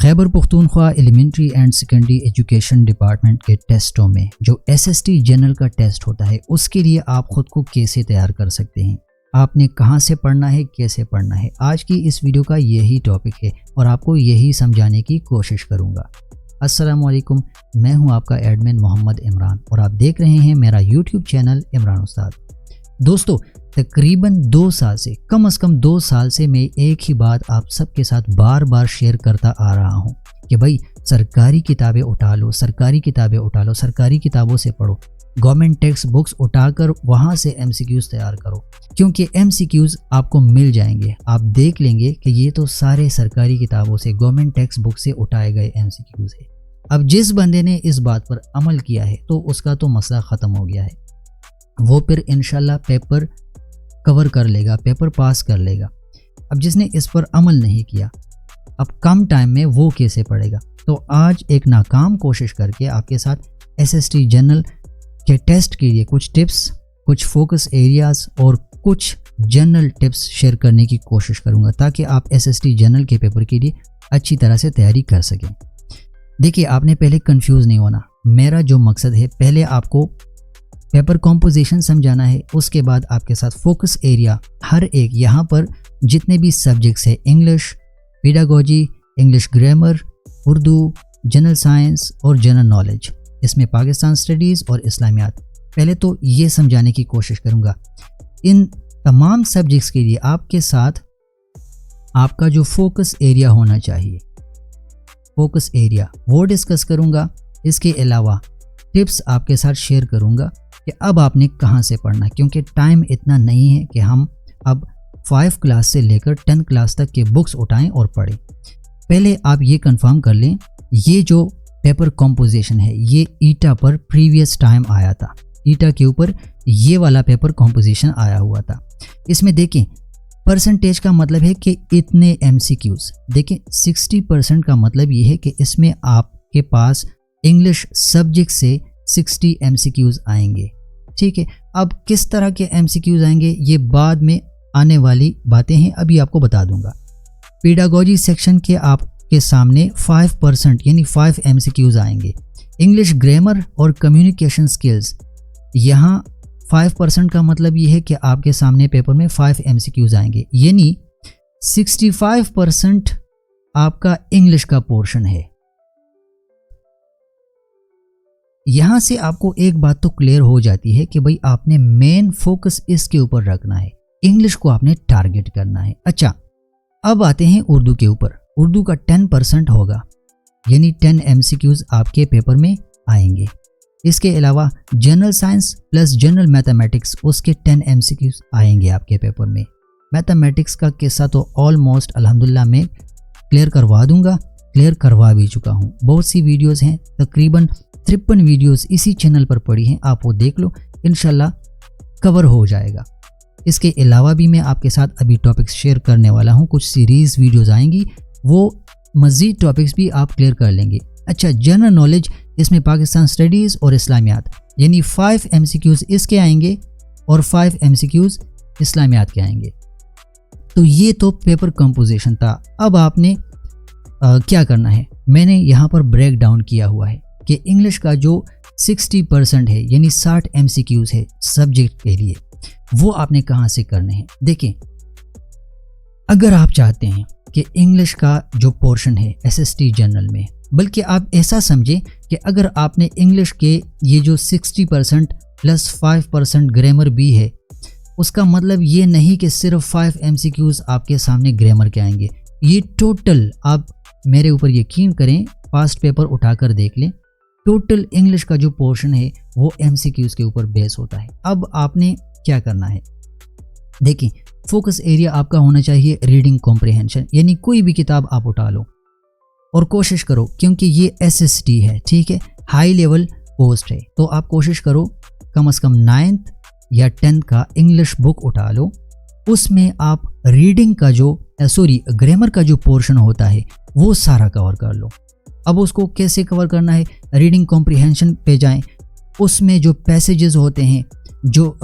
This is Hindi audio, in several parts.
Khyber Pakhtunkhwa elementary and secondary education department के टेस्टों में जो एसएसटी जनरल का टेस्ट होता है उसके लिए आप ख़ुद को कैसे तैयार कर सकते हैं, आपने कहां से पढ़ना है, कैसे पढ़ना है। आज की इस वीडियो का यही टॉपिक है और आपको यही समझाने की कोशिश करूंगा। अस्सलामुअलैकुम, मैं हूं आपका एडमिन मोहम्मद इमरान और आप देख रहे हैं मेरा यूट्यूब चैनल इमरान उस्ताद। दोस्तों, तकरीबन 2 साल से कम से कम 2 साल से मैं एक ही बात आप सबके साथ बार बार शेयर करता आ रहा हूं कि भाई सरकारी किताबें उठा लो, सरकारी किताबें उठा लो, सरकारी किताबों से पढ़ो, गवर्नमेंट टेक्स्ट बुक्स उठाकर वहां से एमसीक्यूज तैयार करो, क्योंकि एमसीक्यूज आपको मिल जाएंगे। आप देख लेंगे कि ये तो सारे सरकारी किताबों से, गवर्नमेंट टेक्स्ट बुक से उठाए गए एमसीक्यूज है। अब जिस बंदे ने इस बात पर अमल किया है तो उसका तो मसला ख़त्म हो गया है, वो फिर इंशाल्लाह पेपर कवर कर लेगा, पेपर पास कर लेगा। अब जिसने इस पर अमल नहीं किया, अब कम टाइम में वो कैसे पढ़ेगा। तो आज एक नाकाम कोशिश करके आपके साथ एसएसटी जनरल के टेस्ट के लिए कुछ टिप्स, कुछ फोकस एरियाज़ और कुछ जनरल टिप्स शेयर करने की कोशिश करूंगा ताकि आप एसएसटी जनरल के पेपर के लिए अच्छी तरह से तैयारी कर सकें। देखिए, आपने पहले कंफ्यूज नहीं होना। मेरा जो मकसद है, पहले आपको पेपर कॉम्पोजिशन समझाना है, उसके बाद आपके साथ फोकस एरिया हर एक, यहाँ पर जितने भी सब्जेक्ट्स है, English, pedagogy, English grammar, Urdu, general science और जनरल नॉलेज, इसमें पाकिस्तान स्टडीज़ और इस्लामियात, पहले तो ये समझाने की कोशिश करूँगा। इन तमाम सब्जेक्ट्स के लिए आपके साथ आपका जो फोकस एरिया होना चाहिए, फोकस एरिया वो डिस्कस करूँगा। इसके अलावा टिप्स आपके साथ शेयर करूँगा कि अब आपने कहाँ से पढ़ना, क्योंकि टाइम इतना नहीं है कि हम अब 5 क्लास से लेकर 10 क्लास तक के बुक्स उठाएं और पढ़ें। पहले आप ये कंफर्म कर लें, ये जो पेपर कॉम्पोजिशन है ये ईटा पर प्रीवियस टाइम आया था, ईटा के ऊपर ये वाला पेपर कॉम्पोजिशन आया हुआ था। इसमें देखें, परसेंटेज का मतलब है कि इतने एमसीक्यूज, देखें 60% का मतलब ये है कि इसमें आपके पास इंग्लिश सब्जेक्ट से 60 एमसीक्यूज आएंगे। ठीक है, अब किस तरह के एमसीक्यूज आएंगे ये बाद में आने वाली बातें हैं, अभी आपको बता दूंगा। पेडागोजी सेक्शन के आपके सामने 5% यानी 5 एमसीक्यूज आएंगे। इंग्लिश ग्रामर और कम्युनिकेशन स्किल्स, यहाँ 5% का मतलब ये है कि आपके सामने पेपर में 5 एमसीक्यूज आएंगे, यानी 65% आपका इंग्लिश का पोर्शन है। यहां से आपको एक बात तो क्लियर हो जाती है कि भाई आपने मेन फोकस इसके ऊपर रखना है, इंग्लिश को आपने टारगेट करना है। अच्छा, अब आते हैं उर्दू के ऊपर। उर्दू का 10% होगा, यानी 10 एमसीक्यूज आपके पेपर में आएंगे। इसके अलावा general science plus general mathematics, उसके 10 एमसीक्यूज आएंगे आपके पेपर में। मैथमेटिक्स का किस्सा तो ऑलमोस्ट अल्हम्दुलिल्लाह मैं क्लियर करवा दूंगा, क्लियर करवा भी चुका हूं। बहुत सी वीडियोस हैं, तकरीबन 53 वीडियोस इसी चैनल पर पड़ी हैं, आप वो देख लो, इंशाल्लाह कवर हो जाएगा। इसके अलावा भी मैं आपके साथ अभी टॉपिक्स शेयर करने वाला हूं, कुछ सीरीज़ वीडियोस आएंगी, वो मज़ीद टॉपिक्स भी आप क्लियर कर लेंगे। अच्छा, जनरल नॉलेज, इसमें पाकिस्तान स्टडीज़ और इस्लामियात, यानी 5 एमसीक्यूज इसके आएंगे और 5 एमसीक्यूज इस्लामियात के आएंगे। तो ये तो पेपर कंपोजिशन था। अब आपने क्या करना है, मैंने यहाँ पर ब्रेक डाउन किया हुआ है कि इंग्लिश का जो 60% है, यानी 60 एमसीक्यूज है सब्जेक्ट के लिए, वो आपने कहाँ से करने हैं। देखें, अगर आप चाहते हैं कि इंग्लिश का जो पोर्शन है एसएसटी जनरल में, बल्कि आप ऐसा समझें कि अगर आपने इंग्लिश के ये जो 60% प्लस 5% ग्रामर भी है, उसका मतलब ये नहीं कि सिर्फ 5 एमसीक्यूज आपके सामने ग्रामर के आएंगे। ये टोटल, आप मेरे ऊपर यकीन करें, पास्ट पेपर उठाकर देख लें, टोटल इंग्लिश का जो पोर्शन है वो एमसीक्यूज के ऊपर बेस होता है। अब आपने क्या करना है, देखिए, फोकस एरिया आपका होना चाहिए रीडिंग कॉम्प्रिहेंशन, यानी कोई भी किताब आप उठा लो और कोशिश करो, क्योंकि ये एसएसटी है, ठीक है, हाई लेवल पोस्ट है, तो आप कोशिश करो कम से कम 9th या 10th का इंग्लिश बुक उठा लो। उसमें आप रीडिंग का जो ग्रामर का जो पोर्शन होता है वो सारा कवर कर लो। अब उसको कैसे कवर करना है, रीडिंग कॉम्प्रिहेंशन पे जाएं, उसमें जो पैसेजेस होते हैं, जो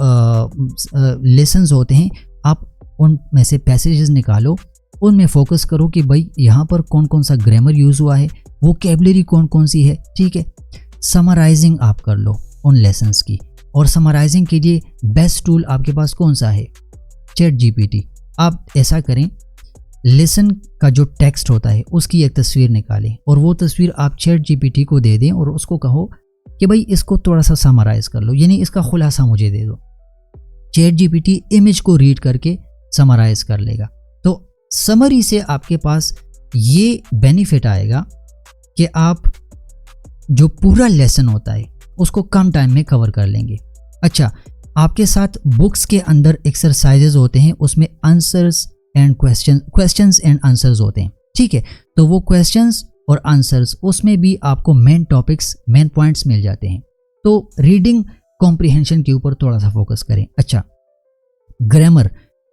लेसन्स होते हैं, आप उन में से पैसेजेस निकालो उनमें फोकस करो कि भाई यहाँ पर कौन कौन सा ग्रामर यूज़ हुआ है, वोकैबुलरी कौन कौन सी है, ठीक है। समराइजिंग आप कर लो उन लेसन्स की, और समराइजिंग के लिए बेस्ट टूल आपके पास कौन सा है, चैट जीपीटी। आप ऐसा करें, लेसन का जो टेक्स्ट होता है उसकी एक तस्वीर निकालें और वो तस्वीर आप चैट जीपीटी को दे दें और उसको कहो कि भाई इसको थोड़ा सा समराइज़ कर लो, यानी इसका खुलासा मुझे दे दो। चैट जीपीटी इमेज को रीड करके समराइज़ कर लेगा। तो समरी से आपके पास ये बेनिफिट आएगा कि आप जो पूरा लेसन होता है उसको कम टाइम में कवर कर लेंगे। अच्छा, आपके साथ बुक्स के अंदर एक्सरसाइजेज होते हैं, उसमें answers and questions and answers होते हैं, ठीक है। तो वो क्वेश्चंस और आंसर्स, उसमें भी आपको मेन टॉपिक्स, मेन पॉइंट्स मिल जाते हैं। तो रीडिंग कॉम्प्रिहेंशन के ऊपर थोड़ा सा फोकस करें। अच्छा, grammar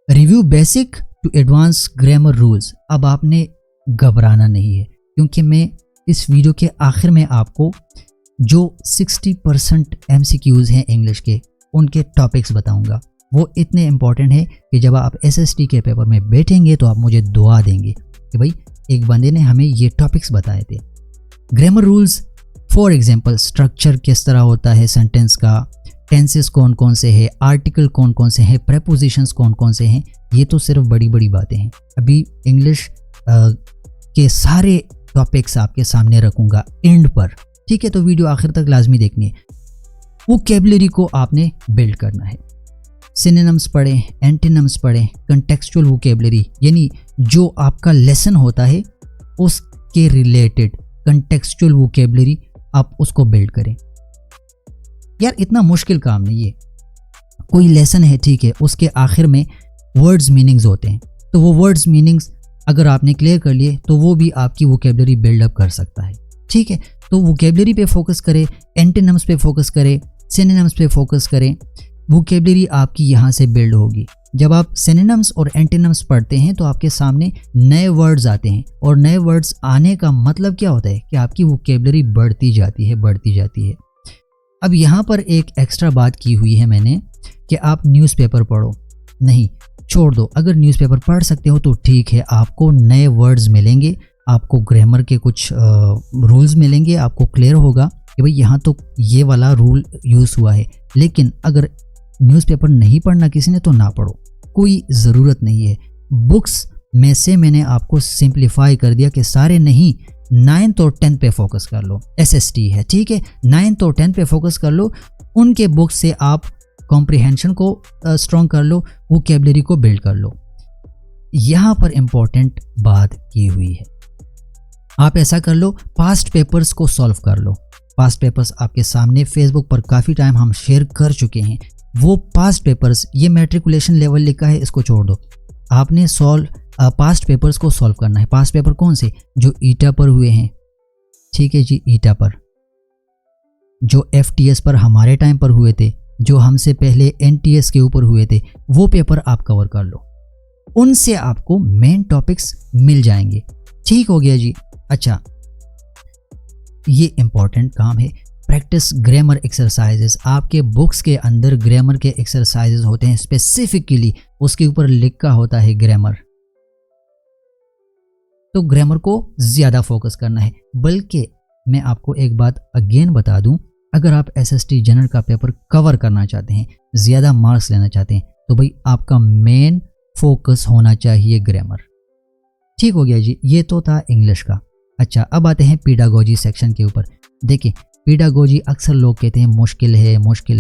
review basic to advance grammar rules. अब आपने घबराना नहीं है, क्योंकि मैं इस वीडियो के आखिर में आपको जो 60% MCQs हैं इंग्लिश के, उनके टॉपिक्स बताऊंगा। वो इतने इंपॉर्टेंट है कि जब आप SST के पेपर में बैठेंगे तो आप मुझे दुआ देंगे कि भाई एक बंदे ने हमें ये टॉपिक्स बताए थे। Grammar rules, for example structure किस तरह होता है सेंटेंस का, टेंसेस कौन कौन से हैं, आर्टिकल कौन कौन से हैं, प्रेपोजिशंस कौन कौन से हैं। ये तो सिर्फ बड़ी बड़ी बातें हैं। अभी इंग्लिश के सारे टॉपिक्स आपके सामने रखूँगा एंड पर, ठीक है। तो वीडियो आखिर तक लाजमी देखनी है। वोकैबुलरी को आपने बिल्ड करना है। सिनोनिम्स पढ़ें, एंटीनिम्स पढ़ें, कंटेक्चुअल वोकैबुलरी, यानी जो आपका लेसन होता है उसके रिलेटेड कंटेक्चुअल वोकैबुलरी आप उसको बिल्ड करें। यार इतना मुश्किल काम नहीं है। कोई लेसन है, ठीक है, उसके आखिर में वर्ड्स मीनिंग्स होते हैं, तो वो वर्ड्स मीनिंग्स अगर आपने क्लियर कर लिए तो वो भी आपकी वोकैबुलरी बिल्डअप कर सकता है, ठीक है। तो वोकैबुलरी पे फोकस करें, एंटीनिम्स पे फोकस करें, सिनोनिम्स पे फोकस करें। वोकैबुलरी आपकी यहाँ से बिल्ड होगी। जब आप सिनोनिम्स और एंटीनिम्स पढ़ते हैं तो आपके सामने नए वर्ड्स आते हैं, और नए वर्ड्स आने का मतलब क्या होता है कि आपकी वोकैबुलरी बढ़ती जाती है। अब यहाँ पर एक एक्स्ट्रा बात की हुई है मैंने कि आप न्यूज़पेपर पढ़ो, नहीं, छोड़ दो। अगर न्यूज़पेपर पढ़ सकते हो तो ठीक है, आपको नए वर्ड्स मिलेंगे, आपको ग्रामर के कुछ रूल्स मिलेंगे, आपको क्लियर होगा कि भाई यहाँ तो ये वाला रूल यूज़ हुआ है। लेकिन अगर न्यूज़पेपर नहीं पढ़ना किसी ने तो ना पढ़ो, कोई ज़रूरत नहीं है। बुक्स में से मैंने आपको सिंप्लीफाई कर दिया कि सारे नहीं, 9th और 10th पे फोकस कर लो। SST है, ठीक है, 9th और 10th पे फोकस कर लो। उनके बुक्स से आप कॉम्प्रिहेंशन को स्ट्रॉन्ग कर लो, वोकैबुलरी को बिल्ड कर लो। यहाँ पर इम्पोर्टेंट बात की हुई है, आप ऐसा कर लो, पास्ट पेपर्स को सॉल्व कर लो। पास्ट पेपर्स आपके सामने फेसबुक पर काफ़ी टाइम हम शेयर कर चुके हैं। वो पास्ट पेपर्स, ये मैट्रिकुलेशन लेवल लिखा है, इसको छोड़ दो। आपने पास्ट पेपर्स को सॉल्व करना है। पास्ट पेपर कौन से? जो ईटा पर हुए हैं, ठीक है जी, ईटा पर, जो FTS पर हमारे टाइम पर हुए थे, जो हमसे पहले NTS के ऊपर हुए थे, वो पेपर आप कवर कर लो। उनसे आपको मेन टॉपिक्स मिल जाएंगे। ठीक हो गया जी। अच्छा, ये इंपॉर्टेंट काम है, प्रैक्टिस ग्रामर एक्सरसाइजेस। आपके बुक्स के अंदर ग्रामर के एक्सरसाइजेस होते हैं, स्पेसिफिकली उसके ऊपर लिखा होता है ग्रामर। तो ग्रामर को ज़्यादा फोकस करना है। बल्कि मैं आपको एक बात अगेन बता दूं, अगर आप SST जनरल का पेपर कवर करना चाहते हैं, ज़्यादा मार्क्स लेना चाहते हैं, तो भाई आपका मेन फोकस होना चाहिए ग्रामर। ठीक हो गया जी, ये तो था इंग्लिश का। अच्छा, अब आते हैं पेडागोजी सेक्शन के ऊपर। देखिए, पेडागोजी अक्सर लोग कहते हैं मुश्किल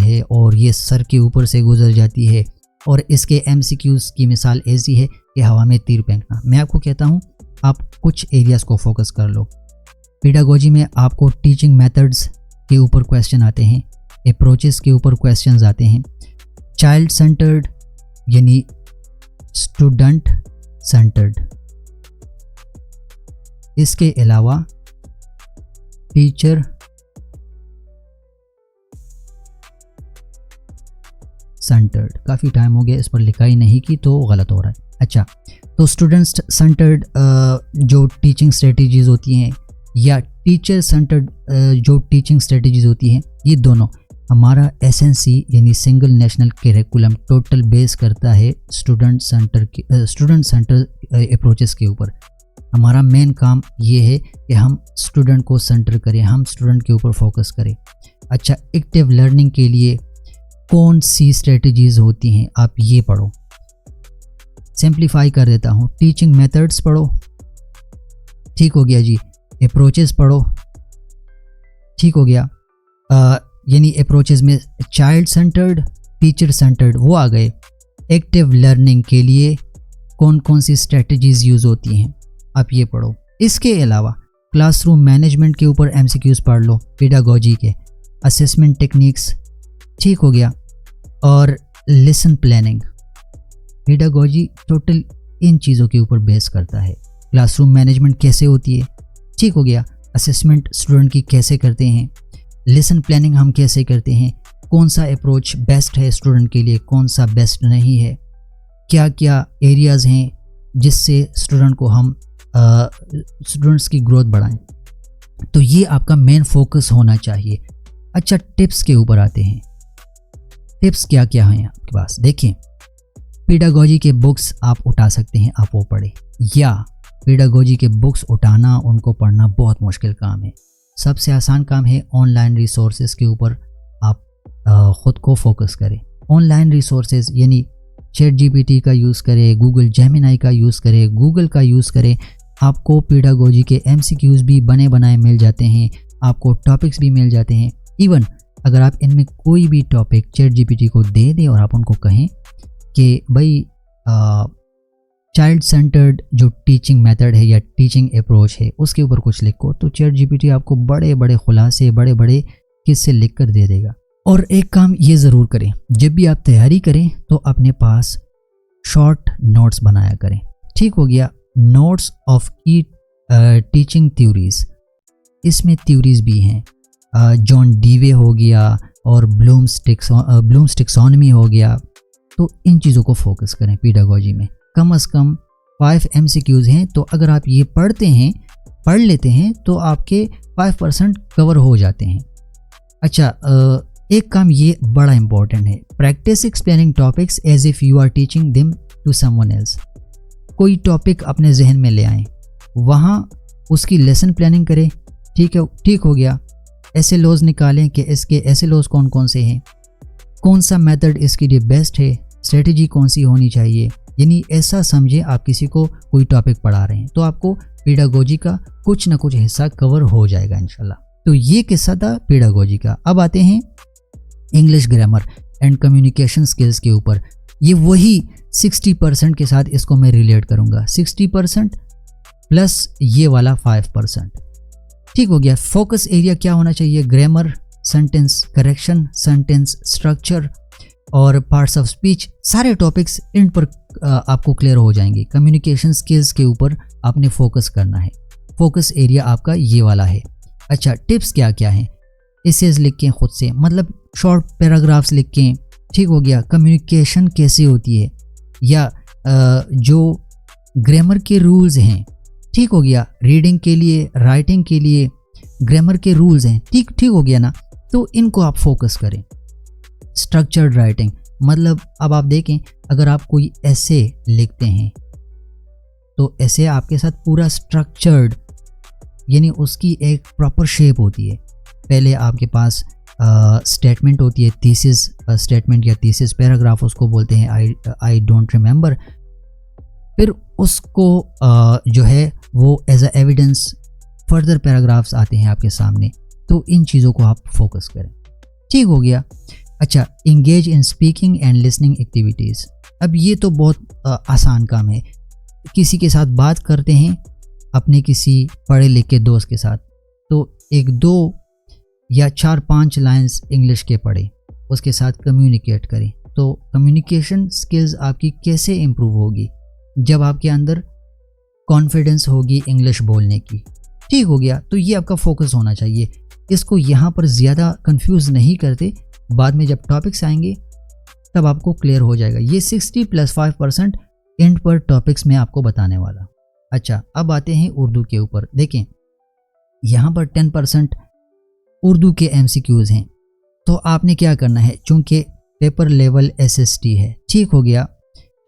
है और ये सर के ऊपर से गुजर जाती है, और इसके MCQs की मिसाल ऐसी है कि हवा में तीर फेंकना। मैं आपको कहता हूँ, आप कुछ एरियाज़ को फोकस कर लो। पेडागोजी में आपको टीचिंग मेथड्स के ऊपर क्वेश्चन आते हैं, अप्रोचेस के ऊपर क्वेश्चंस आते हैं, चाइल्ड सेंटर्ड यानी स्टूडेंट सेंटर्ड, इसके अलावा टीचर सेंटर्ड। काफ़ी टाइम हो गया इस पर लिखा ही नहीं की तो गलत हो रहा है। अच्छा, तो स्टूडेंट सेंटर्ड जो टीचिंग स्ट्रेटजीज होती हैं, या टीचर सेंटर्ड जो टीचिंग स्ट्रेटजीज होती हैं, ये दोनों हमारा एसएनसी यानी single national curriculum total base करता है स्टूडेंट सेंटर अप्रोचेस के ऊपर। हमारा मेन काम ये है कि हम स्टूडेंट को सेंटर करें, हम स्टूडेंट के ऊपर फोकस करें। अच्छा, एक्टिव लर्निंग के लिए कौन सी स्ट्रेटजीज़ होती हैं, आप ये पढ़ो। सिंप्लीफाई कर देता हूँ, टीचिंग मेथड्स पढ़ो, ठीक हो गया जी। अप्रोचेस पढ़ो, ठीक हो गया। यानी अप्रोचेस में चाइल्ड सेंटर्ड, टीचर सेंटर्ड वो आ गए। एक्टिव लर्निंग के लिए कौन कौन सी स्ट्रेटजीज़ यूज़ होती हैं, आप ये पढ़ो। इसके अलावा क्लासरूम मैनेजमेंट के ऊपर एमसीक्यूज़ पढ़ लो, पेडागोजी के, असेसमेंट टेक्निक्स, ठीक हो गया, और लेसन प्लानिंग। पेडागोजी टोटल इन चीज़ों के ऊपर बेस करता है। क्लासरूम मैनेजमेंट कैसे होती है, ठीक हो गया। असेसमेंट स्टूडेंट की कैसे करते हैं, लेसन प्लानिंग हम कैसे करते हैं, कौन सा अप्रोच बेस्ट है स्टूडेंट के लिए, कौन सा बेस्ट नहीं है, क्या क्या एरियाज़ हैं जिससे स्टूडेंट को हम स्टूडेंट्स की ग्रोथ बढ़ाएं। तो ये आपका मेन फोकस होना चाहिए। अच्छा, टिप्स के ऊपर आते हैं। टिप्स क्या क्या हैं आपके पास, देखिए। पेडागोजी के बुक्स आप उठा सकते हैं, आप वो पढ़ें, या पेडागोजी के बुक्स उठाना, उनको पढ़ना बहुत मुश्किल काम है। सबसे आसान काम है ऑनलाइन रिसोर्सेज के ऊपर आप ख़ुद को फोकस करें। ऑनलाइन रिसोर्सेज यानी चैट जीपीटी का यूज़ करें, गूगल जेमिनाई का यूज़ करें, गूगल का यूज़ करें। आपको पेडागोजी के एमसीक्यूज़ भी बने बनाए मिल जाते हैं, आपको टॉपिक्स भी मिल जाते हैं। इवन अगर आप इनमें कोई भी टॉपिक चैट जीपीटी को दे दें और आप उनको कहें कि भाई चाइल्ड सेंटर्ड जो टीचिंग मेथड है या टीचिंग अप्रोच है उसके ऊपर कुछ लिखो, तो चैट जीपीटी आपको बड़े बड़े खुलासे, बड़े बड़े किस्से लिख कर दे देगा। और एक काम ये ज़रूर करें, जब भी आप तैयारी करें तो अपने पास शॉर्ट नोट्स बनाया करें, ठीक हो गया। नोट्स ऑफ की टीचिंग थ्योरीज, इसमें थ्योरीज भी हैं, जॉन डीवे हो गया और ब्लूम्स टेक्सोनॉमी हो गया। तो इन चीज़ों को फोकस करें पेडागोजी में। कम से कम 5 MCQs हैं, तो अगर आप ये पढ़ लेते हैं तो आपके 5% कवर हो जाते हैं। अच्छा, एक काम ये बड़ा इंपॉर्टेंट है, practice explaining topics as if you are teaching them to someone else. कोई टॉपिक अपने जहन में ले आएँ, वहाँ उसकी लेसन प्लानिंग करें, ठीक हो गया। ऐसे लॉज निकालें कि इसके ऐसे लॉज कौन कौन से हैं, कौन सा मेथड इसके लिए बेस्ट है, स्ट्रेटजी कौन सी होनी चाहिए। यानी ऐसा समझें आप किसी को कोई टॉपिक पढ़ा रहे हैं तो आपको पेडागोजी का कुछ ना कुछ हिस्सा कवर हो जाएगा इंशाल्लाह। तो ये किस्सा था पेडागोजी का। अब आते हैं English grammar and communication skills के ऊपर। ये वही 60% के साथ इसको मैं रिलेट करूँगा, 60% प्लस ये वाला 5%, ठीक हो गया। फोकस एरिया क्या होना चाहिए, grammar, sentence correction, sentence structure और पार्ट्स ऑफ स्पीच, सारे टॉपिक्स इन पर आपको क्लियर हो जाएंगे। कम्युनिकेशन स्किल्स के ऊपर आपने फोकस करना है, फोकस एरिया आपका ये वाला है। अच्छा, टिप्स क्या क्या हैं, एसेज लिखें खुद से, मतलब शॉर्ट पैराग्राफ्स लिखें, ठीक हो गया। कम्युनिकेशन कैसे होती है, या जो ग्रामर के रूल्स हैं, ठीक हो गया। रीडिंग के लिए, राइटिंग के लिए ग्रामर के रूल्स हैं, ठीक हो गया ना, तो इनको आप फोकस करें। स्ट्रक्चर्ड राइटिंग, मतलब अब आप देखें अगर आप कोई ऐसे लिखते हैं तो ऐसे आपके साथ पूरा स्ट्रक्चर्ड, यानी उसकी एक प्रॉपर शेप होती है। पहले आपके पास स्टेटमेंट होती है, थीसिस स्टेटमेंट या थीसिस पैराग्राफ उसको बोलते हैं, आई डोंट रिमेंबर। फिर उसको जो है वो as a evidence further paragraphs आते हैं आपके सामने। तो इन चीज़ों को आप फोकस करें, ठीक हो गया। अच्छा, engage in speaking and listening activities. अब ये तो बहुत आसान काम है, किसी के साथ बात करते हैं, अपने किसी पढ़े लिखे दोस्त के साथ, तो 1-2 या 4-5 लाइंस इंग्लिश के पढ़े, उसके साथ कम्युनिकेट करें। तो कम्युनिकेशन स्किल्स आपकी कैसे इम्प्रूव होगी, जब आपके अंदर कॉन्फिडेंस होगी इंग्लिश बोलने की, ठीक हो गया। तो ये आपका फोकस होना चाहिए। इसको यहाँ पर ज़्यादा कंफ्यूज नहीं करते, बाद में जब टॉपिक्स आएंगे तब आपको क्लियर हो जाएगा। ये 60 + 5% एंड पर टॉपिक्स में आपको बताने वाला। अच्छा, अब आते हैं उर्दू के ऊपर। देखें यहाँ पर 10% उर्दू के MCQs हैं, तो आपने क्या करना है, चूंकि पेपर लेवल SST है, ठीक हो गया,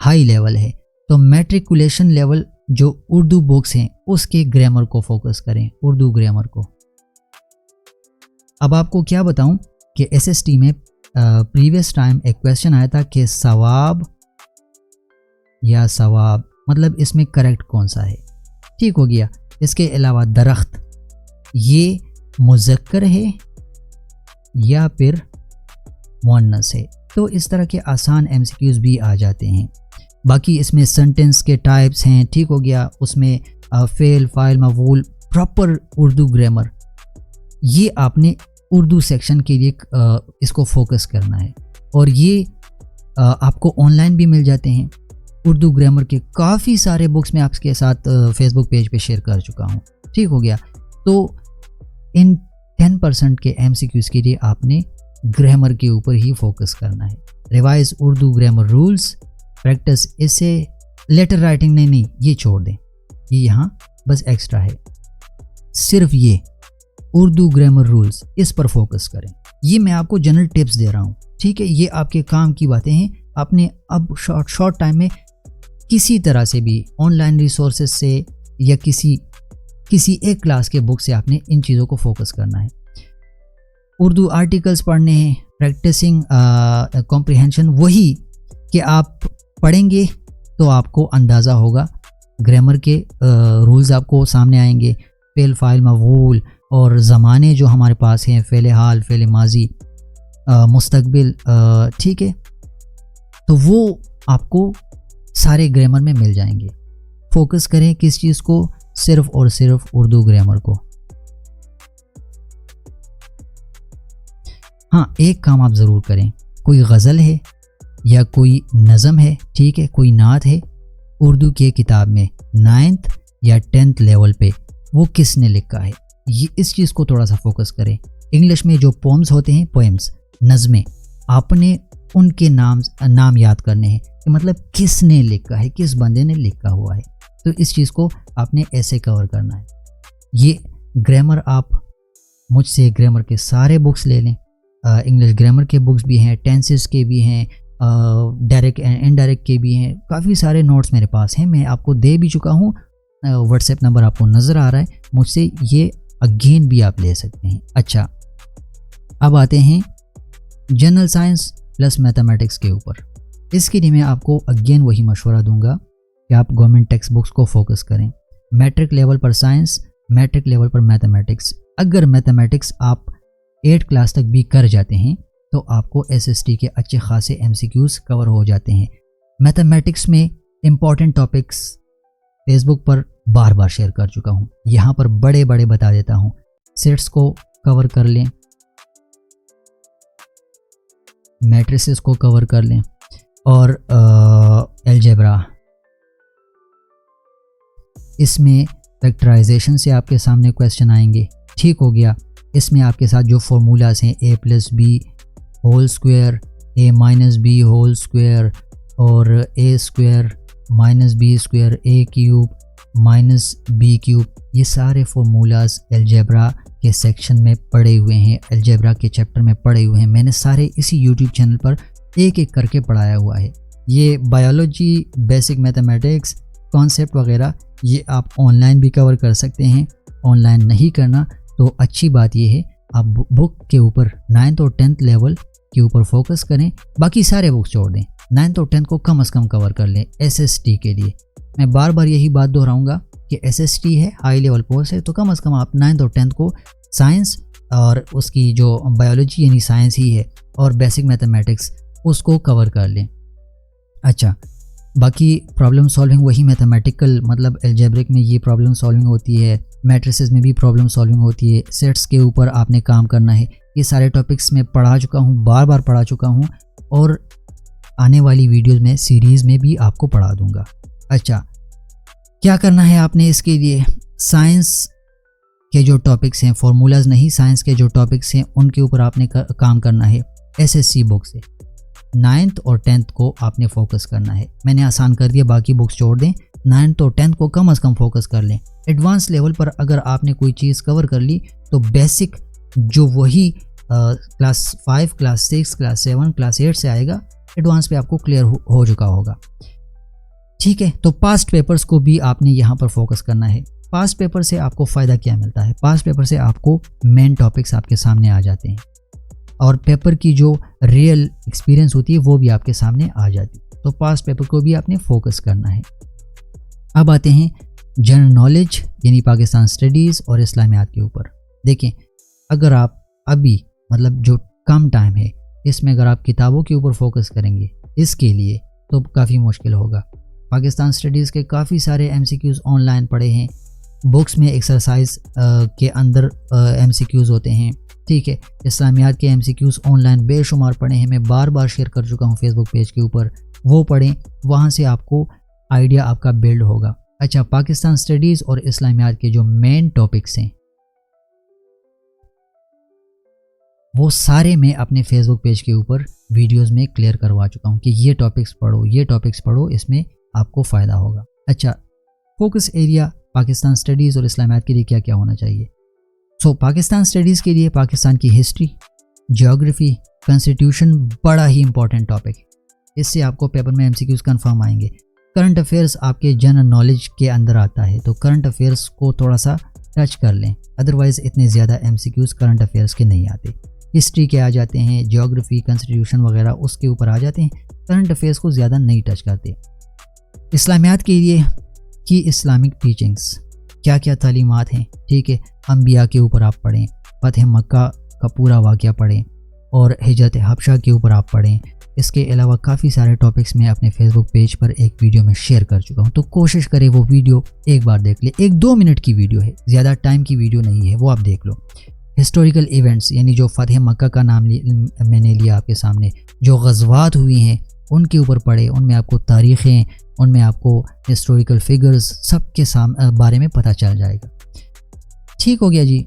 हाई लेवल है, तो मैट्रिकुलेशन लेवल जो उर्दू बुक्स हैं उसके ग्रामर को फोकस करें, उर्दू ग्रामर को। अब आपको क्या बताऊं कि SST में प्रीवियस टाइम एक क्वेश्चन आया था कि सवाब या सवाब मतलब इसमें करेक्ट कौन सा है, ठीक हो गया। इसके अलावा दरख्त ये मुज़क्कर है या फिर मुअन्नस है, तो इस तरह के आसान MCQs भी आ जाते हैं। बाकी इसमें सेंटेंस के टाइप्स हैं, ठीक हो गया, उसमें फेल फाइल मफूल प्रॉपर उर्दू ग्रामर, ये आपने उर्दू सेक्शन के लिए इसको फोकस करना है। और ये आपको ऑनलाइन भी मिल जाते हैं, उर्दू ग्रामर के काफ़ी सारे बुक्स मैं आपके साथ फेसबुक पेज पे शेयर कर चुका हूँ, ठीक हो गया। तो इन 10% के MCQs के लिए आपने ग्रामर के ऊपर ही फोकस करना है। Revise Urdu grammar rules, practice इसे, लेटर राइटिंग नहीं, ये छोड़ दें, ये यहाँ बस एक्स्ट्रा है। सिर्फ ये उर्दू ग्रामर रूल्स, इस पर फोकस करें। ये मैं आपको जनरल टिप्स दे रहा हूँ, ठीक है, ये आपके काम की बातें हैं। आपने अब शॉर्ट टाइम में किसी तरह से भी ऑनलाइन रिसोर्सेज से या किसी एक क्लास के बुक से आपने इन चीज़ों को फोकस करना है। उर्दू आर्टिकल्स पढ़ने हैं, प्रैक्टिसिंग कॉम्प्रिहेंशन, वही कि आप पढ़ेंगे तो आपको अंदाज़ा होगा, ग्रामर के रूल्स आपको सामने आएंगे, फेल फाइल मफूल और ज़माने जो हमारे पास हैं, फ़ेल हाल, फ़ेल माजी, मुस्तकबिल, ठीक है, तो वो आपको सारे ग्रामर में मिल जाएंगे। फोकस करें किस चीज़ को, सिर्फ और सिर्फ उर्दू ग्रामर को। हाँ, एक काम आप ज़रूर करें, कोई गज़ल है या कोई नज़म है, ठीक है, कोई नात है उर्दू के किताब में 9th या 10th लेवल पे, वो किसने लिखा है, ये इस चीज़ को थोड़ा सा फोकस करें। इंग्लिश में जो पोम्स होते हैं, पोएम्स, नज़में, आपने उनके नाम याद करने हैं कि मतलब किसने लिखा है, किस बंदे ने लिखा हुआ है, तो इस चीज़ को आपने ऐसे कवर करना है। ये ग्रामर आप मुझसे ग्रामर के सारे बुक्स ले लें, इंग्लिश ग्रामर के बुक्स भी हैं, टेंसेस के भी हैं, डायरेक्ट एंड इनडायरेक्ट के भी हैं, काफ़ी सारे नोट्स मेरे पास हैं, मैं आपको दे भी चुका हूँ। व्हाट्सएप नंबर आपको नज़र आ रहा है, मुझसे ये अगेन भी आप ले सकते हैं। अच्छा, अब आते हैं जनरल साइंस प्लस मैथमेटिक्स के ऊपर। इसके लिए मैं आपको अगेन वही मशवरा दूंगा कि आप गवर्नमेंट टेक्स्ट बुक्स को फोकस करें। मैट्रिक लेवल पर साइंस, मैट्रिक लेवल पर मैथमेटिक्स। अगर मैथमेटिक्स आप 8 क्लास तक भी कर जाते हैं तो आपको SST के अच्छे खासे MCQs कवर हो जाते हैं। मैथमेटिक्स में इम्पॉर्टेंट टॉपिक्स फेसबुक पर बार बार शेयर कर चुका हूँ, यहाँ पर बड़े बड़े बता देता हूँ। सेट्स को कवर कर लें, मैट्रिसेस को कवर कर लें, और अलजेब्रा, इसमें फैक्टराइजेशन से आपके सामने क्वेश्चन आएंगे, ठीक हो गया। इसमें आपके साथ जो फार्मूलाज हैं a+b whole square, a-b whole square और a square -b square a cube -b cube, ये सारे फार्मूलाज अलजेब्रा के सेक्शन में पढ़े हुए हैं, अलजेब्रा के चैप्टर में पढ़े हुए हैं। मैंने सारे इसी यूट्यूब चैनल पर एक एक करके पढ़ाया हुआ है। ये बायोलॉजी, बेसिक मैथमेटिक्स, कॉन्सेप्ट वगैरह ये आप ऑनलाइन भी कवर कर सकते हैं। ऑनलाइन नहीं करना तो अच्छी बात ये है, आप बुक के ऊपर 9th और 10th लेवल के ऊपर फोकस करें, बाकी सारे बुक्स छोड़ दें। 9th और 10th को कम से कम कवर कर लें SST के लिए। मैं बार बार यही बात दोहराऊंगा कि SST है, हाई लेवल कोर्स है, तो कम से कम आप 9th और 10th को साइंस और उसकी जो बायोलॉजी यानी साइंस ही है और बेसिक मैथमेटिक्स उसको कवर कर लें। अच्छा, बाकी प्रॉब्लम सॉल्विंग वही मैथमेटिकल, मतलब अलजेब्रिक में ये प्रॉब्लम सॉल्विंग होती है, मैट्रिसेस में भी प्रॉब्लम सॉल्विंग होती है, सेट्स के ऊपर आपने काम करना है। ये सारे टॉपिक्स मैं पढ़ा चुका हूँ, बार बार पढ़ा चुका हूँ और आने वाली वीडियोज़ में सीरीज़ में भी आपको पढ़ा दूँगा। अच्छा, क्या करना है आपने इसके लिए, साइंस के जो टॉपिक्स हैं, फार्मूलाज नहीं, साइंस के जो टॉपिक्स हैं उनके ऊपर आपने काम करना है। SSC बुक से 9th और 10th को आपने फोकस करना है। मैंने आसान कर दिया, बाकी बुक्स छोड़ दें, 9th और 10th को कम से कम फोकस कर लें। एडवांस लेवल पर अगर आपने कोई चीज़ कवर कर ली तो बेसिक जो वही क्लास 5, क्लास 6, क्लास 7, क्लास 8 से आएगा, एडवांस पे आपको क्लियर हो चुका होगा। ठीक है, तो पास्ट पेपर्स को भी आपने यहाँ पर फोकस करना है। पास्ट पेपर से आपको फ़ायदा क्या मिलता है? पास्ट पेपर से आपको मेन टॉपिक्स आपके सामने आ जाते हैं और पेपर की जो रियल एक्सपीरियंस होती है वो भी आपके सामने आ जाती है। तो पास्ट पेपर को भी आपने फोकस करना है। अब आते हैं जनरल नॉलेज यानी पाकिस्तान स्टडीज़ और इस्लामियात के ऊपर। देखें, अगर आप अभी मतलब जो कम टाइम है इसमें अगर आप किताबों के ऊपर फोकस करेंगे इसके लिए तो काफ़ी मुश्किल होगा। पाकिस्तान स्टडीज़ के काफ़ी सारे एमसीक्यूज़ ऑनलाइन पड़े हैं, बुक्स में एक्सरसाइज के अंदर एमसीक्यूज़ होते हैं। ठीक है, इस्लामियात के एमसीक्यूज़ ऑनलाइन बेशुमार पड़े हैं, मैं बार बार शेयर कर चुका हूँ फेसबुक पेज के ऊपर, वो पढ़ें, वहाँ से आपको आइडिया आपका बिल्ड होगा। अच्छा, पाकिस्तान स्टडीज़ और इस्लामियात के जो मेन टॉपिक्स हैं वो सारे मैं अपने फेसबुक पेज के ऊपर वीडियोस में क्लियर करवा चुका हूँ कि ये टॉपिक्स पढ़ो, ये टॉपिक्स पढ़ो, इसमें आपको फ़ायदा होगा। अच्छा, फोकस एरिया पाकिस्तान स्टडीज़ और इस्लामियात के लिए क्या क्या होना चाहिए? पाकिस्तान स्टडीज़ के लिए पाकिस्तान की हिस्ट्री, ज्योग्राफी, कॉन्स्टिट्यूशन बड़ा ही इंपॉर्टेंट टॉपिक है, इससे आपको पेपर में एमसीक्यूज़ कंफर्म आएंगे। करंट अफेयर्स आपके जनरल नॉलेज के अंदर आता है, तो करंट अफेयर्स को थोड़ा सा टच कर लें, अदरवाइज़ इतने ज़्यादा एमसीक्यूज़ करंट अफेयर्स के नहीं आते। हिस्ट्री के आ जाते हैं, ज्योग्राफी, कॉन्स्टिट्यूशन वगैरह उसके ऊपर आ जाते हैं, करंट अफेयर्स को ज़्यादा नहीं टच करते। इस्लामियात के लिए कि इस्लामिक टीचिंग्स क्या क्या तालीमात हैं, ठीक है, अंबिया के ऊपर आप पढ़ें, फतह मक्का का पूरा वाक़या पढ़ें और हिजरत हबशा के ऊपर आप पढ़ें। इसके अलावा काफ़ी सारे टॉपिक्स मैं अपने फेसबुक पेज पर एक वीडियो में शेयर कर चुका हूँ, तो कोशिश करें वो वीडियो एक बार देख ले। 1-2 मिनट की वीडियो है, ज़्यादा टाइम की वीडियो नहीं है, वो आप देख लो। हिस्टोरिकल इवेंट्स यानी जो फतह मक्का का नाम मैंने लिया आपके सामने, जो गज़वात हुई हैं उनके ऊपर पढ़े, उनमें आपको तारीख़ें, उनमें आपको हिस्टोरिकल फिगर्स सब के बारे में पता चल जाएगा। ठीक हो गया जी,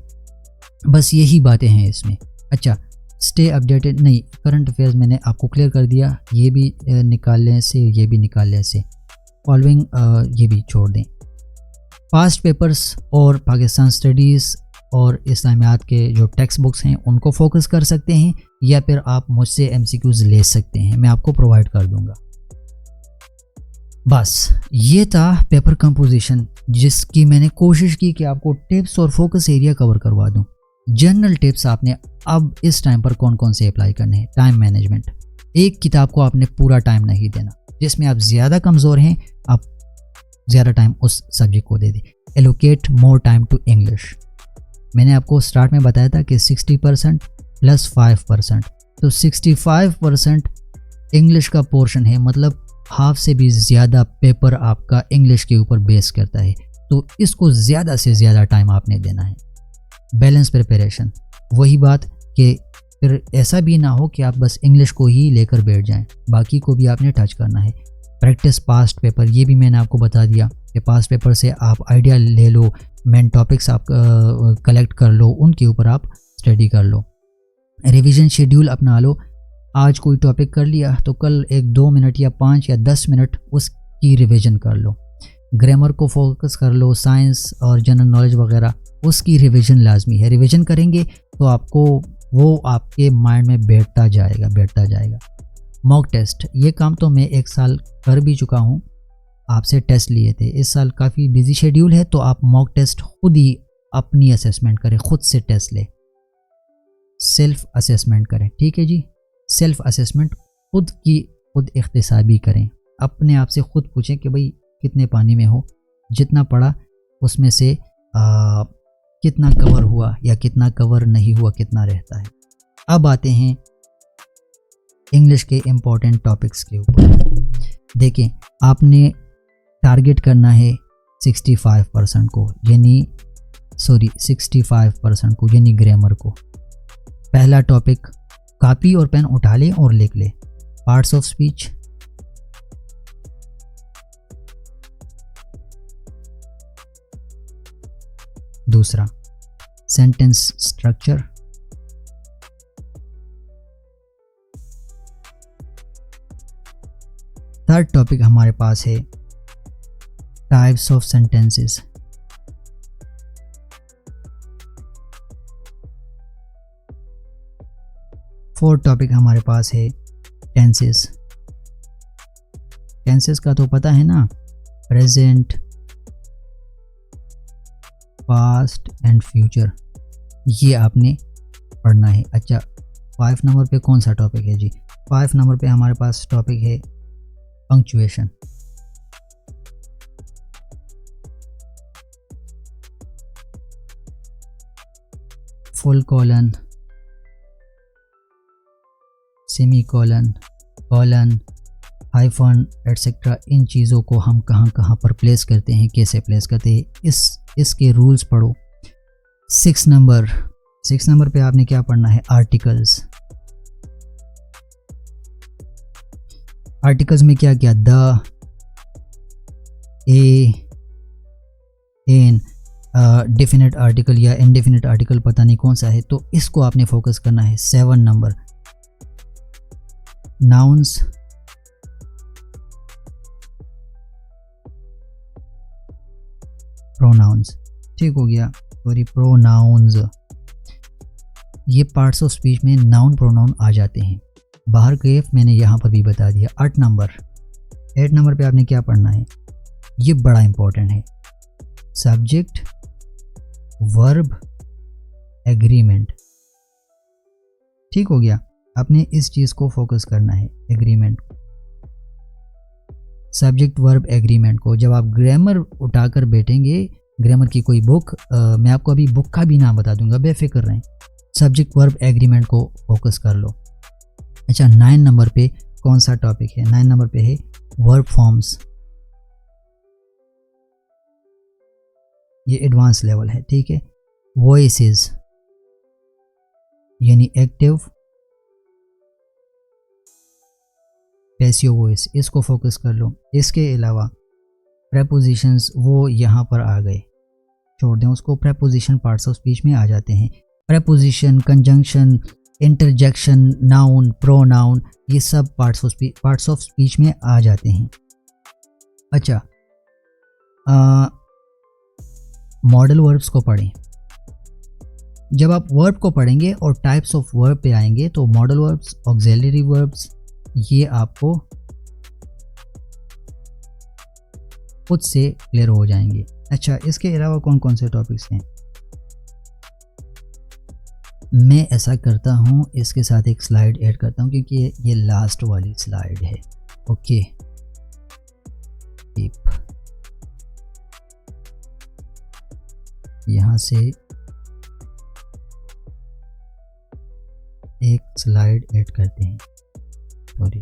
बस यही बातें हैं इसमें। अच्छा, स्टे अपडेटेड नहीं, करंट अफेयर्स मैंने आपको क्लियर कर दिया, ये भी निकालने से, ये भी निकालने से, फॉलोइंग ये भी छोड़ दें। पास्ट पेपर्स और पाकिस्तान स्टडीज़ और इस्लामियात के जो टेक्स्ट बुक्स हैं उनको फोकस कर सकते हैं, या फिर आप मुझसे एमसीक्यूज़ ले सकते हैं, मैं आपको प्रोवाइड कर दूंगा। बस ये था पेपर कंपोजिशन, जिसकी मैंने कोशिश की कि आपको टिप्स और फोकस एरिया कवर करवा दूं। जनरल टिप्स आपने अब इस टाइम पर कौन कौन से अप्लाई करने हैं? टाइम मैनेजमेंट, एक किताब को आपने पूरा टाइम नहीं देना, जिसमें आप ज़्यादा कमज़ोर हैं आप ज़्यादा टाइम उस सब्जेक्ट को दे दें। Allocate more time to English, मैंने आपको स्टार्ट में बताया था कि 60% + 5%, तो 65% इंग्लिश का पोर्शन है, मतलब हाफ से भी ज़्यादा पेपर आपका इंग्लिश के ऊपर बेस करता है, तो इसको ज़्यादा से ज़्यादा टाइम आपने देना है। बैलेंस प्रिपरेशन, वही बात कि फिर ऐसा भी ना हो कि आप बस इंग्लिश को ही लेकर बैठ जाएं, बाकी को भी आपने टच करना है। प्रैक्टिस पास्ट पेपर, ये भी मैंने आपको बता दिया कि पास्ट पेपर से आप आइडिया ले लो, मेन टॉपिक्स आप कलेक्ट कर लो, उनके ऊपर आप स्टडी कर लो। रिवीजन शेड्यूल अपना लो, आज कोई टॉपिक कर लिया तो कल 1-2 मिनट या 5 या 10 मिनट उसकी रिवीजन कर लो। ग्रामर को फोकस कर लो, साइंस और जनरल नॉलेज वगैरह उसकी रिवीजन लाजमी है, रिवीजन करेंगे तो आपको वो आपके माइंड में बैठता जाएगा। मॉक टेस्ट, ये काम तो मैं 1 साल कर भी चुका हूँ, आपसे टेस्ट लिए थे। इस साल काफ़ी बिजी शेड्यूल है, तो आप मॉक टेस्ट खुद ही अपनी असेसमेंट करें, खुद से टेस्ट लें, सेल्फ असेसमेंट करें, ठीक है जी। सेल्फ असेसमेंट खुद की खुद इख्तिसाबी करें, अपने आप से खुद पूछें कि भाई कितने पानी में हो, जितना पढ़ा उसमें से कितना कवर हुआ या कितना कवर नहीं हुआ, कितना रहता है। अब आते हैं इंग्लिश के इम्पॉर्टेंट टॉपिक्स के ऊपर। देखें, आपने टारगेट करना है 65% को, यानी 65% को, यानी ग्रामर को। पहला टॉपिक कॉपी और पेन उठा लें और लिख लें, पार्ट्स ऑफ स्पीच। दूसरा सेंटेंस स्ट्रक्चर। थर्ड टॉपिक हमारे पास है types of sentences. Fourth topic हमारे पास है टेंसेस। टेंसेस का तो पता है ना, प्रेजेंट, पास्ट एंड फ्यूचर, ये आपने पढ़ना है। अच्छा, 5 नंबर पे कौन सा टॉपिक है जी? 5 नंबर पे हमारे पास टॉपिक है punctuation. Full colon, semicolon, colon, hyphen etcetera, इन चीज़ों को हम कहाँ कहाँ पर प्लेस करते हैं, कैसे प्लेस करते हैं, इसके रूल्स पढ़ो। 6 नंबर पे आपने क्या पढ़ना है? आर्टिकल्स। आर्टिकल्स में क्या क्या? The, a, an, definite article या इनडेफिनेट आर्टिकल, पता नहीं कौन सा है, तो इसको आपने फोकस करना है। 7 नंबर, नाउन्स, प्रोनाउंस। ठीक हो गया, सॉरी, प्रोनाउंस। ये पार्ट्स ऑफ स्पीच में नाउन प्रोनाउन आ जाते हैं। बाहर केफ मैंने यहाँ पर भी बता दिया। 8 नंबर पे आपने क्या पढ़ना है? ये बड़ा इंपॉर्टेंट है। Subject, verb, agreement. ठीक हो गया, आपने इस चीज़ को फोकस करना है, एग्रीमेंट, सब्जेक्ट, वर्ब, एग्रीमेंट को। जब आप ग्रामर उठाकर बैठेंगे, ग्रामर की कोई बुक, मैं आपको अभी बुक का भी नाम बता दूंगा, बेफिक्र रहें, सब्जेक्ट, वर्ब, एग्रीमेंट को फोकस कर लो। अच्छा, 9 नंबर पे कौन सा टॉपिक है? 9 नंबर पे है वर्ब फॉर्म्स। ये एडवांस लेवल है, ठीक है। वॉइसेस यानी एक्टिव, पैसिव वॉइस, इसको फोकस कर लो। इसके अलावा प्रेपोजिशंस, वो यहाँ पर आ गए, छोड़ दें उसको। प्रेपोजिशन पार्ट्स ऑफ स्पीच में आ जाते हैं। Preposition, conjunction, interjection, noun, pronoun, ये सब पार्ट्स ऑफ स्पीच में आ जाते हैं। अच्छा, मॉडल वर्ब्स को पढ़ें। जब आप वर्ब को पढ़ेंगे और टाइप्स ऑफ वर्ब पे आएंगे तो मॉडल वर्ब्स, ऑक्सिलरी वर्ब्स, ये आपको खुद से क्लियर हो जाएंगे। अच्छा, इसके अलावा कौन कौन से टॉपिक्स हैं? मैं ऐसा करता हूँ, इसके साथ एक स्लाइड ऐड करता हूँ क्योंकि ये लास्ट वाली स्लाइड है। ओके, यहाँ से एक स्लाइड ऐड करते हैं, सॉरी।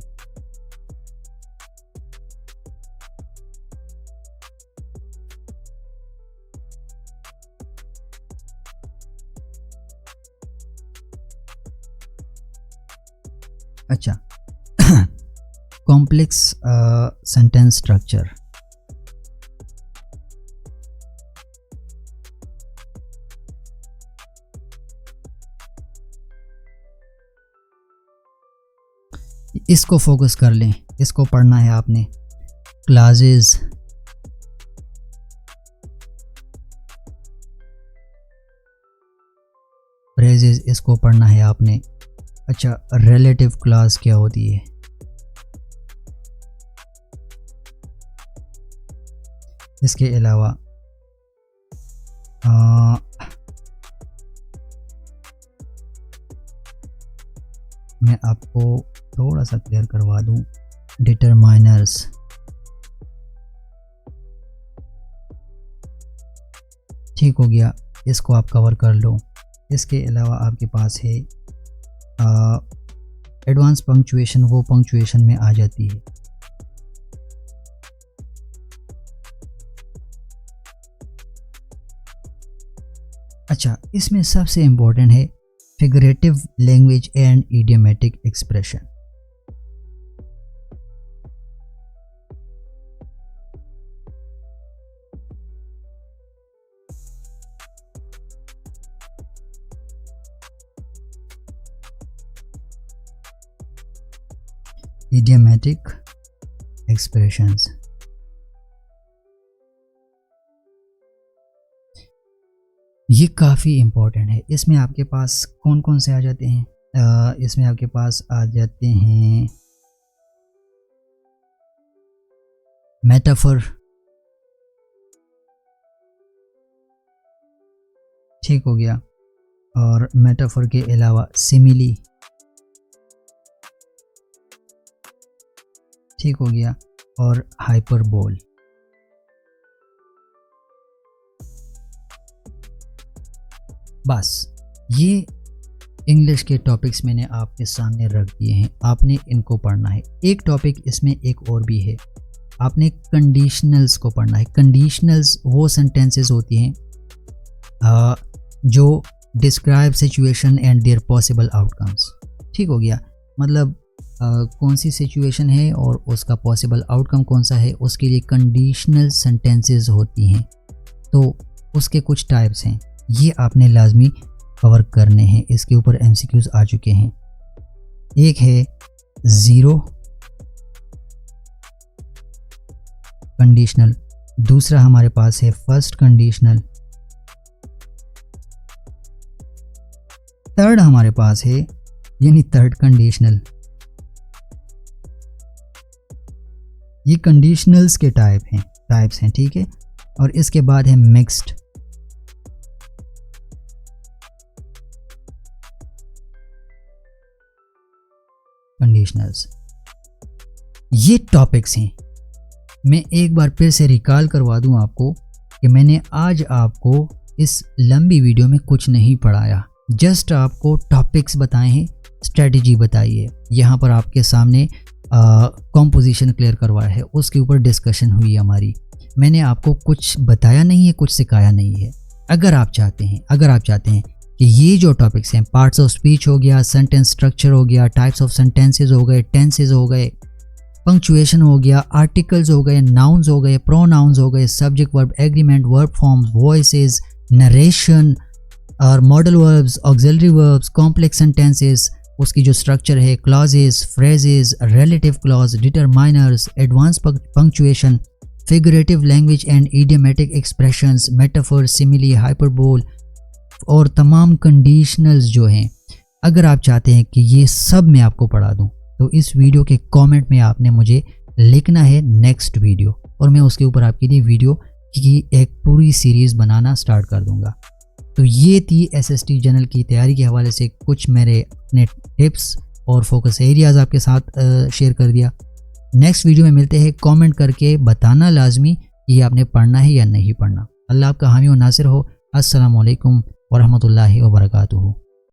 अच्छा, कॉम्प्लेक्स सेंटेंस स्ट्रक्चर। इसको फोकस कर लें, इसको पढ़ना है आपने। क्लासेस, फ्रेजेस, इसको पढ़ना है आपने। अच्छा, रिलेटिव क्लास क्या होती है? इसके अलावा मैं आपको थोड़ा सा क्लियर करवा दूं, डिटरमाइनर्स, ठीक हो गया, इसको आप कवर कर लो। इसके अलावा आपके पास है एडवांस पंक्चुएशन, वो पंक्चुएशन में आ जाती है। अच्छा, इसमें सबसे इम्पोर्टेंट है figurative language and idiomatic expression. idiomatic expressions, ये काफ़ी इम्पोर्टेंट है। इसमें आपके पास कौन कौन से आ जाते हैं? इसमें आपके पास आ जाते हैं मेटाफर, ठीक हो गया, और मेटाफर के अलावा सिमिली, ठीक हो गया, और हाइपरबोल। बस ये इंग्लिश के टॉपिक्स मैंने आपके सामने रख दिए हैं, आपने इनको पढ़ना है। एक टॉपिक इसमें एक और भी है, आपने कंडीशनल्स को पढ़ना है। कंडीशनल्स वो सेंटेंसेस होती हैं जो describe situation and their possible outcomes, ठीक हो गया। मतलब कौन सी सिचुएशन है और उसका पॉसिबल आउटकम कौन सा है, उसके लिए कंडीशनल सेंटेंसेस होती हैं। तो उसके कुछ टाइप्स हैं, ये आपने लाजमी कवर करने हैं। इसके ऊपर एमसीक्यूज आ चुके हैं। एक है ज़ीरो कंडीशनल, दूसरा हमारे पास है फर्स्ट कंडीशनल, थर्ड हमारे पास है यानी थर्ड कंडीशनल। ये कंडीशनल्स के टाइप्स हैं, ठीक है। और इसके बाद है मिक्स्ड, कंडीशनल्स। ये टॉपिक्स हैं। मैं एक बार फिर से रिकॉल करवा दूं आपको कि मैंने आज आपको इस लंबी वीडियो में कुछ नहीं पढ़ाया, जस्ट आपको टॉपिक्स बताए हैं, स्ट्रेटजी बताई है। यहाँ पर आपके सामने कॉम्पोजिशन क्लियर करवाया है, उसके ऊपर डिस्कशन हुई हमारी। मैंने आपको कुछ बताया नहीं है, कुछ सिखाया नहीं है। अगर आप चाहते हैं कि ये जो टॉपिक्स हैं, पार्ट्स ऑफ स्पीच हो गया, सेंटेंस स्ट्रक्चर हो गया, टाइप्स ऑफ सेंटेंसेस हो गए, टेंसेस हो गए, पंक्चुएशन हो गया, आर्टिकल्स हो गए, नाउन्स हो गए, प्रोनाउंस हो गए, subject verb agreement, verb forms, voices, narration और modal verbs, auxiliary verbs, complex sentences, उसकी जो स्ट्रक्चर है, clauses, phrases, relative clause, determiners, advance punctuation, figurative language and idiomatic expressions, metaphor, simile, hyperbole और तमाम कंडीशनल्स जो हैं। अगर आप चाहते हैं कि ये सब मैं आपको पढ़ा दूं, तो इस वीडियो के कमेंट में आपने मुझे लिखना है नेक्स्ट वीडियो, और मैं उसके ऊपर आपके लिए वीडियो की एक पूरी सीरीज़ बनाना स्टार्ट कर दूंगा। तो ये थी एसएसटी जनरल की तैयारी के हवाले से कुछ मेरे अपने टिप्स और फोकस एरियाज़ आपके साथ शेयर कर दिया। नेक्स्ट वीडियो में मिलते हैं। कमेंट करके बताना लाजमी कि ये आपने पढ़ना है या नहीं पढ़ना। अल्लाह आपका हामी और नासिर हो। अस्सलामु अलैकुम वरहमतुल्लाहि वबरकातुहू।